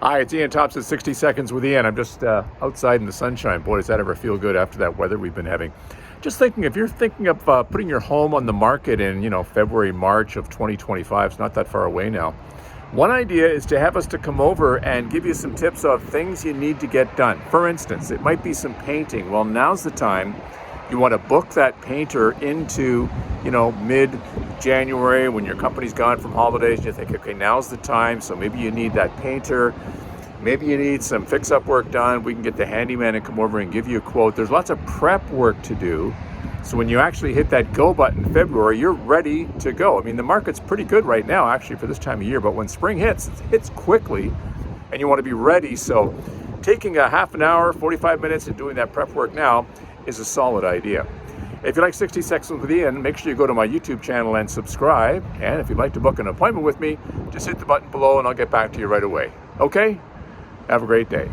Hi, it's Ian Thompson, 60 Seconds with Ian. I'm just outside in the sunshine. Boy, does that ever feel good after that weather we've been having. Just thinking, if you're thinking of putting your home on the market in, February, March of 2025, it's not that far away now. One idea is to have us to come over and give you some tips of things you need to get done. For instance, it might be some painting. Well, now's the time. You want to book that painter into, mid-January when your company's gone from holidays. You think, okay, now's the time. So maybe you need that painter. Maybe you need some fix-up work done. We can get the handyman to come over and give you a quote. There's lots of prep work to do. So when you actually hit that go button in February, you're ready to go. I mean, the market's pretty good right now, actually, for this time of year. But when spring hits, it hits quickly, and you want to be ready. So taking a half an hour, 45 minutes, and doing that prep work now is a solid idea. If you like 60 Seconds with Ian, make sure you go to my YouTube channel and subscribe. And if you'd like to book an appointment with me, just hit the button below and I'll get back to you right away. Okay? Have a great day.